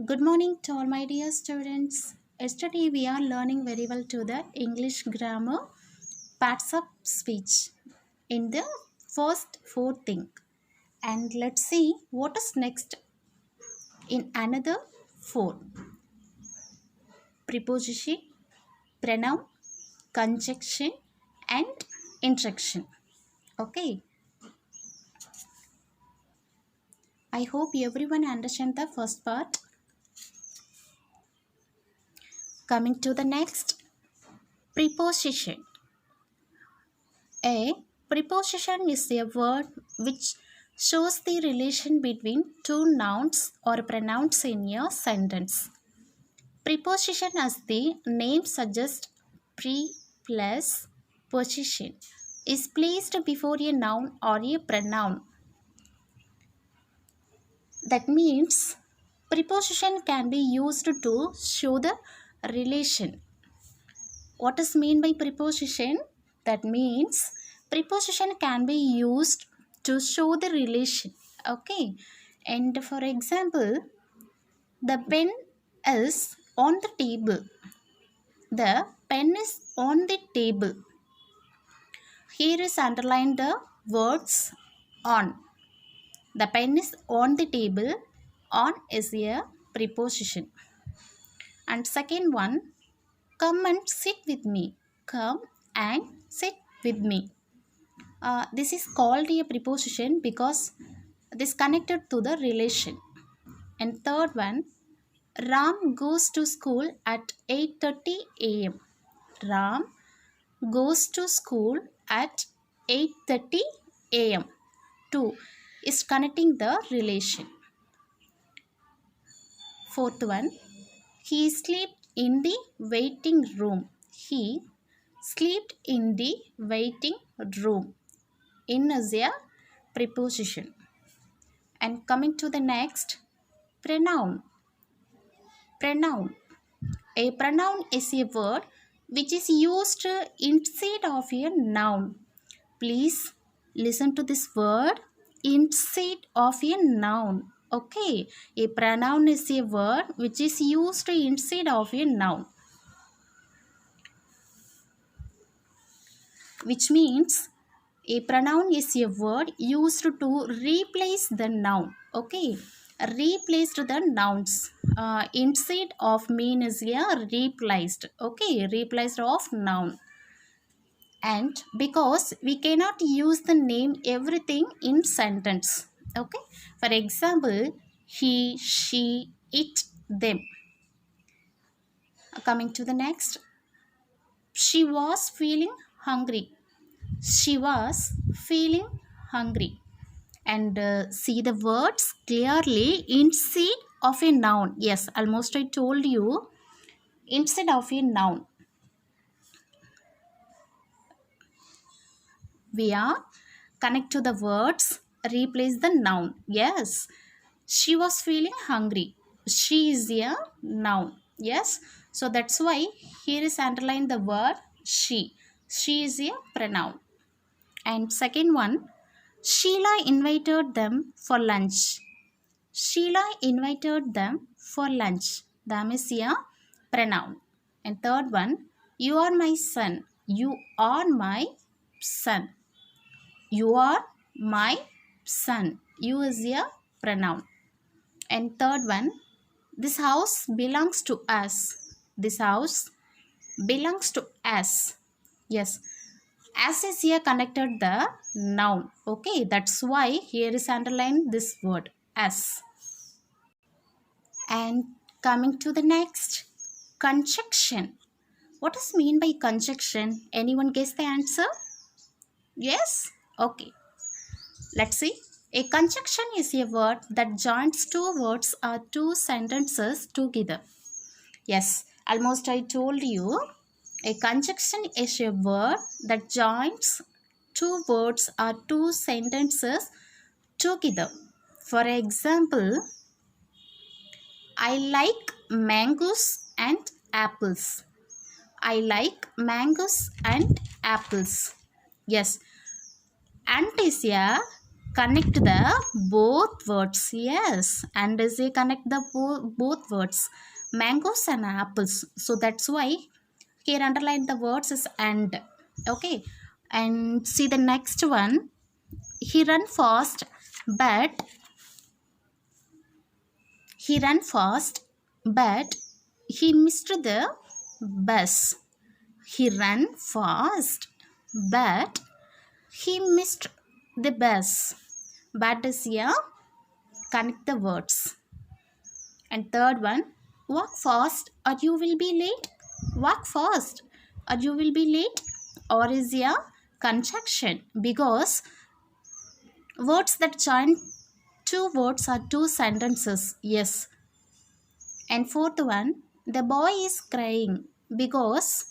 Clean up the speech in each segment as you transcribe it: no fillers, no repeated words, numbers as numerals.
Good morning to all my dear students. Yesterday we are learning very well to the English grammar parts of speech in the first four thing. And let's see what is next in another four. Preposition, pronoun, conjunction and interjection. Okay. I hope everyone understand the first part. Coming to the next, preposition. A preposition is a word which shows the relation between two nouns or pronouns in a sentence. Preposition, as the name suggests, pre plus position, is placed before a noun or a pronoun. That means preposition can be used to show the relation. What is mean by preposition? That means preposition can be used to show the relation. Okay. And for example, the pen is on the table. The pen is on the table. Here is underlined the words on. The pen is on the table. On is a preposition. And second one, come and sit with me. Come and sit with me. This is called a preposition because this connected to the relation. And third one, Ram goes to school at 8:30 a.m. Ram goes to school at 8:30 a.m. 2 is connecting the relation. Fourth one, he slept in the waiting room. He slept in the waiting room. In is a preposition. And coming to the next, pronoun. Pronoun. A pronoun is a word which is used instead of a noun. Please listen to this word, instead of a noun. Okay. A pronoun is a word which is used instead of a noun. Which means a pronoun is a word used to replace the noun. Okay. Replaced the nouns. Instead of mean is a replaced. Okay. Replaced of noun. And because we cannot use the name everything in sentence. Okay. For example, he, she, it, them. Coming to the next. She was feeling hungry. She was feeling hungry. And see the words clearly instead of a noun. Yes, almost I told you, instead of a noun. We are connect to the words, replace the noun. Yes, she was feeling hungry. She is a noun. Yes, so that's why here is underlined the word she. She is a pronoun. And second one, Sheila invited them for lunch. Sheila invited them for lunch. Them is a pronoun. And third one, you are my son. You are my son. You are my son. You is a pronoun. And third one, this house belongs to us. This house belongs to us. Yes. As is here connected the noun. Okay. That's why here is underlined this word as. And coming to the next, conjunction. What is mean by conjunction? Anyone guess the answer? Yes? Okay. Let's see. A conjunction is a word that joins two words or two sentences together. Yes, almost I told you. A conjunction is a word that joins two words or two sentences together. For example, I like mangoes and apples. I like mangoes and apples. Yes, and is a connect the both words. Yes, and they connect the both words, mangoes and apples. So that's why here underline the words is and. Okay, and see the next one. He ran fast, but he ran fast, but he missed the bus. He ran fast, but he missed the bus. But is here connect the words. And third one, walk fast or you will be late. Walk fast or you will be late. Or is a conjunction because words that join two words are two sentences. Yes. And fourth one, the boy is crying because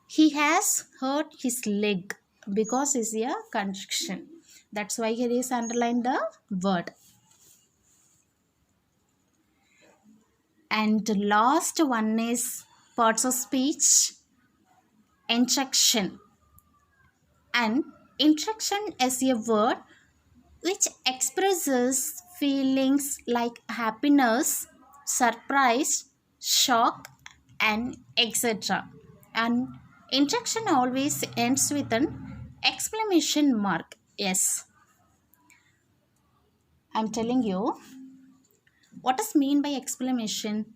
he has hurt his leg, because is a conjunction. That's why here is underlined the word. And the last one is parts of speech, instruction. And instruction is a word which expresses feelings like happiness, surprise, shock, and etc. And instruction always ends with an exclamation mark. Yes, I'm telling you what is mean by exclamation.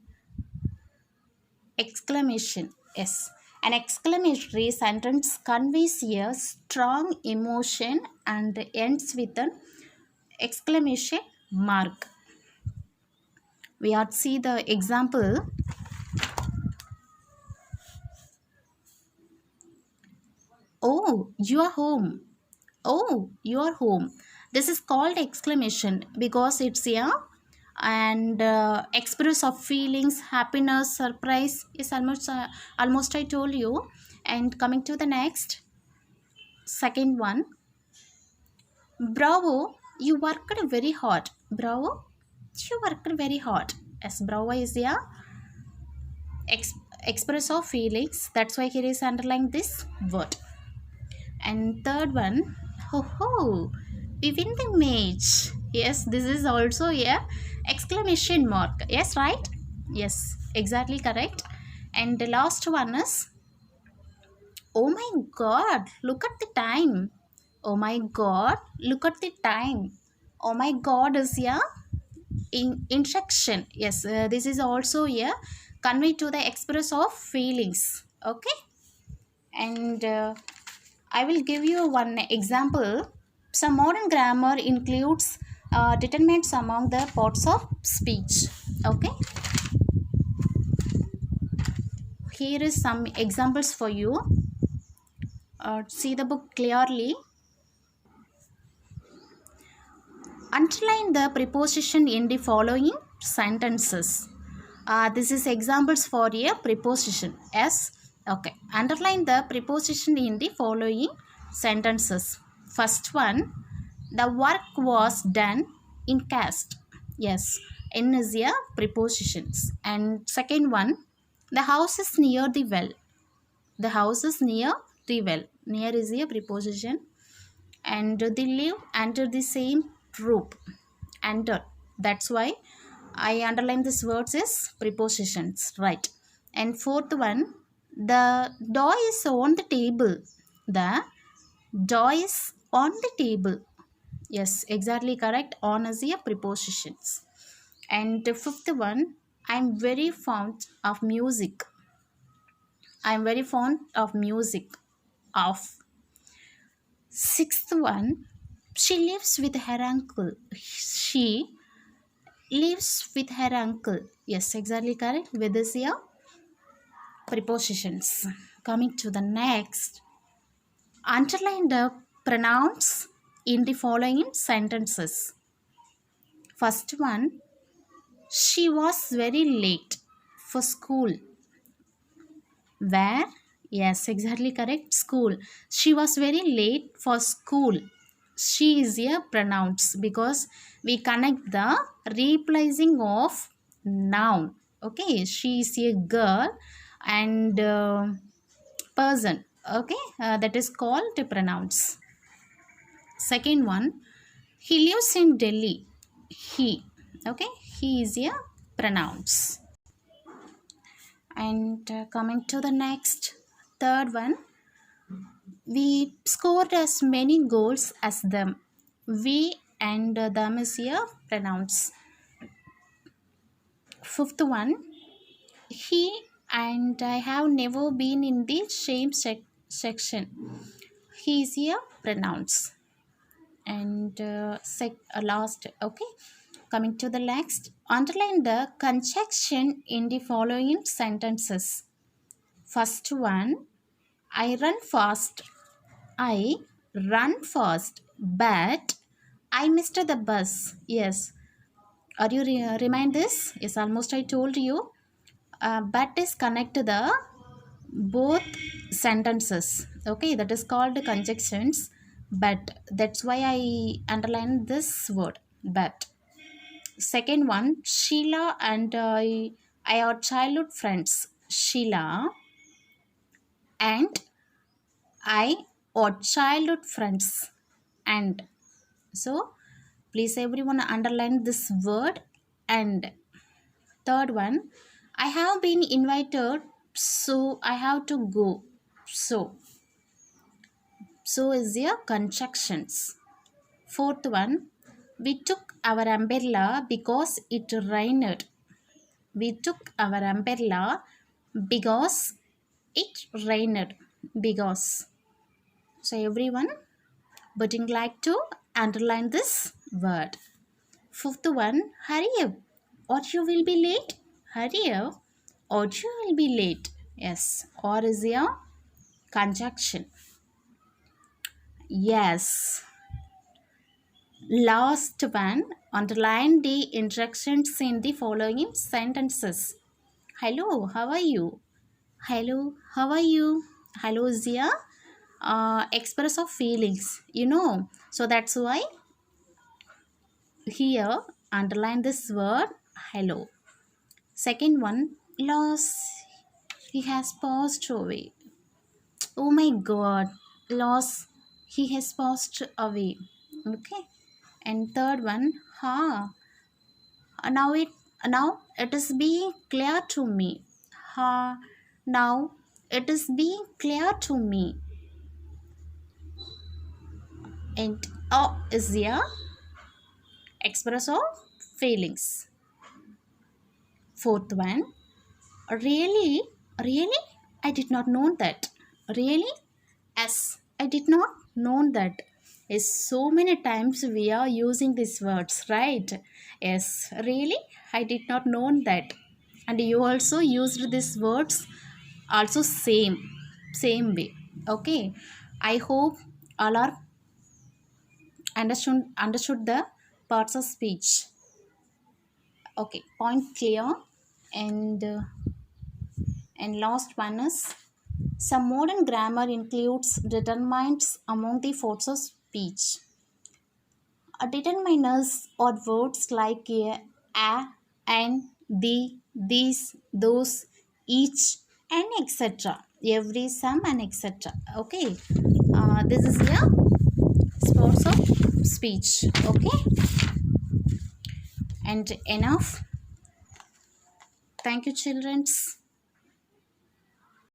Exclamation. Yes, an exclamatory sentence conveys a strong emotion and ends with an exclamation mark. We are see the example. Oh, you are home. Oh, you are home. This is called exclamation because it's a and express of feelings, happiness, surprise is almost I told you. And coming to the next second one, bravo, you worked very hard. Bravo, you worked very hard. Yes, bravo is a express of feelings. That's why here is underlying this word. And third one, ho ho, we win the match. Yes, this is also a exclamation mark. Yes, right? Yes, exactly correct. And the last one is, oh my god, look at the time. Oh my god, look at the time. Oh my god is a instruction. Yes, this is also a convey to the express of feelings. Okay, and I will give you one example. Some modern grammar includes determinants among the parts of speech. Okay, here is some examples for you. See the book clearly. Underline the preposition in the following sentences. This is examples for a preposition. Yes. Okay. Underline the preposition in the following sentences. First one, the work was done in cast. Yes. In is a prepositions. And second one, the house is near the well. The house is near the well. Near is a preposition. And they live under the same roof. Under. That's why I underline these words as prepositions, right? And fourth one, the doll is on the table. The doll is on the table. Yes, exactly correct. On is a prepositions. And the fifth one, I'm very fond of music. I'm very fond of music. Of. Sixth one, she lives with her uncle. She lives with her uncle. Yes, exactly correct. With this here prepositions. Coming to the next, underline the pronouns in the following sentences. First one, she was very late for school. Where? Yes, exactly correct. School. She was very late for school. She is a pronouns because we connect the replacing of noun. Okay, she is a girl and person. Okay, that is called the pronouns. Second one, he lives in Delhi. He. Okay, he is a pronouns. And coming to the next, third one, we scored as many goals as them. We and them is a pronouns. Fifth one, he and I have never been in the same section. He is a pronouns. And last, okay, coming to the next, underline the conjunction in the following sentences. First one, I run fast. I run fast, but I missed the bus. Yes, are you remind this? Yes, almost I told you. But is connect to the both sentences. Okay, that is called conjunctions. But that's why I underline this word, but. Second one, Sheila and I are childhood friends. Sheila and I are childhood friends. And so please everyone underline this word. And third one, I have been invited, so I have to go. So is their conjunctions. Fourth one, we took our umbrella because it rained. We took our umbrella because it rained. Because. So everyone would like to underline this word. Fifth one, hurry up or you will be late. Hurry up or you will be late. Yes, or is a conjunction. Yes. Last one, underline the instructions in the following sentences. Hello, how are you? Hello, how are you? Hello is a express of feelings, so that's why here underline this word hello. Second one, loss, he has passed away. Oh my god, loss, he has passed away. Okay. And third one, now it is being clear to me. Now it is being clear to me. And is the express of feelings. Fourth one, really, I did not know that. Really, yes, I did not know that. Is so many times we are using these words, right? Yes, really, I did not know that. And you also used these words also same way. Okay, I hope all are understood the parts of speech. Okay, point clear. And last one is, some modern grammar includes determinants among the forms of speech. Determiners are words like a, and, the, these, those, each, and etc. Every, some, and etc. Okay, this is the sports of speech. Okay, and enough. Thank you, children.